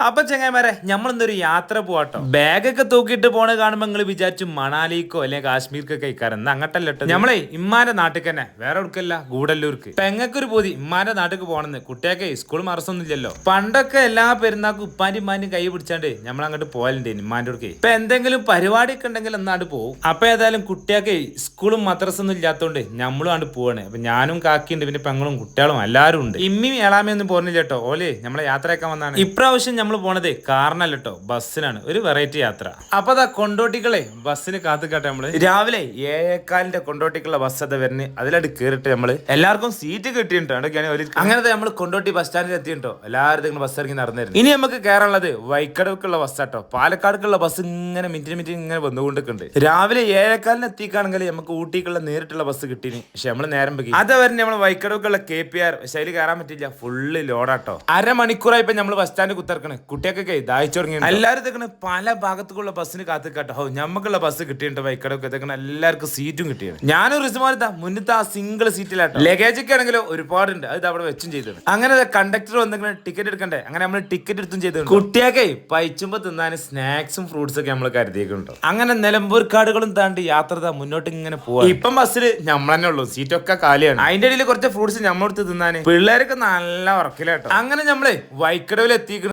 അപ്പൊ ചെങ്ങായിമാരെ നമ്മളെന്തൊരു യാത്ര പോവാട്ടോ. ബാഗൊക്കെ തൂക്കിയിട്ട് പോണ കാണുമ്പോ നിങ്ങൾ വിചാരിച്ചു മണാലിക്കോ അല്ലെങ്കിൽ കാശ്മീർക്കൊക്കെ ഇക്കാരം എന്നാ അങ്ങട്ടല്ലോ. നമ്മളെ ഇമ്മാന്റെ നാട്ടിൽ തന്നെ വേറെ എവിടക്കല്ല ഗൂഡല്ലൂർക്ക്. പെങ്ങക്കൊരു പോതി ഇമ്മാന്റെ നാട്ടിൽ പോകണമെന്ന്. കുട്ടിയൊക്കെ സ്കൂൾ മറസൊന്നുമില്ലല്ലോ. പണ്ടൊക്കെ എല്ലാ പെരുന്നാക്കും ഉപ്പാന്റെ ഇമ്മാന്റെ കൈ പിടിച്ചാണ്ട് നമ്മൾ അങ്ങോട്ട് പോയാലുണ്ട് ഇമ്മാന്റെ അടുക്ക്. ഇപ്പൊ എന്തെങ്കിലും പരിപാടി ഒക്കെ ഉണ്ടെങ്കിൽ എന്നാണ്ട് പോകും. അപ്പൊ ഏതായാലും കുട്ടിയൊക്കെ സ്കൂളും മദ്രസൊന്നും ഇല്ലാത്തോണ്ട് നമ്മളും ആണ്ട് പോവാണ്. അപ്പൊ ഞാനും കാക്കിയുണ്ട്, പിന്നെ പെങ്ങളും കുട്ടികളും എല്ലാവരും ഉണ്ട്. ഇമ്മിയും ഏളാമയൊന്നും പോർന്നില്ല കേട്ടോ. ഓലെ നമ്മളെ യാത്രയൊക്കെ വന്നാണ്. ഇപ്രാവശ്യം നമ്മൾ പോണത് കാറിനല്ല കേട്ടോ, ബസ്സിനാണ്. ഒരു വെറൈറ്റി യാത്ര. അപ്പൊ അതാ കൊണ്ടോട്ടികളെ ബസ്സിന് കാത്തുക്കാട്ടെ. നമ്മള് രാവിലെ 7:15 കൊണ്ടോട്ടിക്കുള്ള ബസ് അത് വരുന്നത്. അതിലായിട്ട് കേറിട്ട് നമ്മള് എല്ലാവർക്കും സീറ്റ് കിട്ടിയിട്ടോ. അങ്ങനത്തെ നമ്മൾ കൊണ്ടോട്ടി ബസ് സ്റ്റാൻഡിൽ എത്തിയിട്ടോ. എല്ലാവരും ബസ് ഇറങ്ങി നടന്നിരുന്നു. ഇനി നമുക്ക് കയറാനുള്ളത് വൈക്കടവുക്കുള്ള ബസ്സാട്ടോ. പാലക്കാടുക്കുള്ള ബസ് ഇങ്ങനെ മിനിറ്റ് ഇങ്ങനെ വന്നുകൊണ്ടിരിക്കുന്നുണ്ട്. രാവിലെ 7:15 എത്തിക്കാണെങ്കിൽ നമുക്ക് ഊട്ടിക്കുള്ള നേരിട്ടുള്ള ബസ് കിട്ടീനി. പക്ഷെ നമ്മള് നേരം പോയി അത് വരുന്ന നമ്മൾ വൈക്കടവുക്കുള്ള KPR. പക്ഷെ അതിൽ കയറാൻ പറ്റില്ല, ഫുള്ള് ലോഡാട്ടോ. അരമണിക്കൂറായി ഇപ്പൊ നമ്മൾ ബസ് സ്റ്റാൻഡ് കുത്തിറക്കണേ. കുട്ടിയൊക്കെ ദാഹിച്ചു തുടങ്ങി. എല്ലാവരും ഇതൊക്കെ പല ഭാഗത്തുള്ള ബസ്സിന് കാത്തുക്കാട്ടോ. ഞമ്മക്കുള്ള ബസ് കിട്ടിയിട്ടുണ്ട്. വൈക്കടൊക്കെ ഇതൊക്കെ എല്ലാവർക്കും സീറ്റും കിട്ടിയത്. ഞാനും റിസുമാരിതാ മുന്നത്തെ ആ സിംഗിൾ സീറ്റിലാട്ടോ. ലഗേജ് ഒക്കെ ആണെങ്കിലും ഒരുപാടുണ്ട്. അത് അവിടെ വെച്ചും ചെയ്തത്. അങ്ങനെ കണ്ടക്ടർ വന്നിങ്ങനെ ടിക്കറ്റ് എടുക്കണ്ടേ. അങ്ങനെ നമ്മൾ ടിക്കറ്റ് എടുത്തും ചെയ്തു. കുട്ടിയൊക്കെ പൈച്ചുമ്പോ തിന്നാൻ സ്നാക്സും ഫ്രൂട്ട്സ് ഒക്കെ നമ്മൾ കരുതിയിട്ടുണ്ടോ. അങ്ങനെ നിലമ്പൂർ കാടുകളും താണ്ടി യാത്ര മുന്നോട്ട് ഇങ്ങനെ പോവാ. ഇപ്പം ബസ്സിൽ നമ്മൾ തന്നെ ഉള്ളൂ, സീറ്റൊക്കെ കാലിയാണ്. അതിന്റെ ഇടയിൽ കുറച്ച് ഫ്രൂട്ട്സ് നമ്മളെടുത്ത് തിന്നാന്. പിള്ളേരൊക്കെ നല്ല ഉറക്കിലാട്ടോ. അങ്ങനെ നമ്മള് വൈക്കടവിൽ എത്തിക്കണം.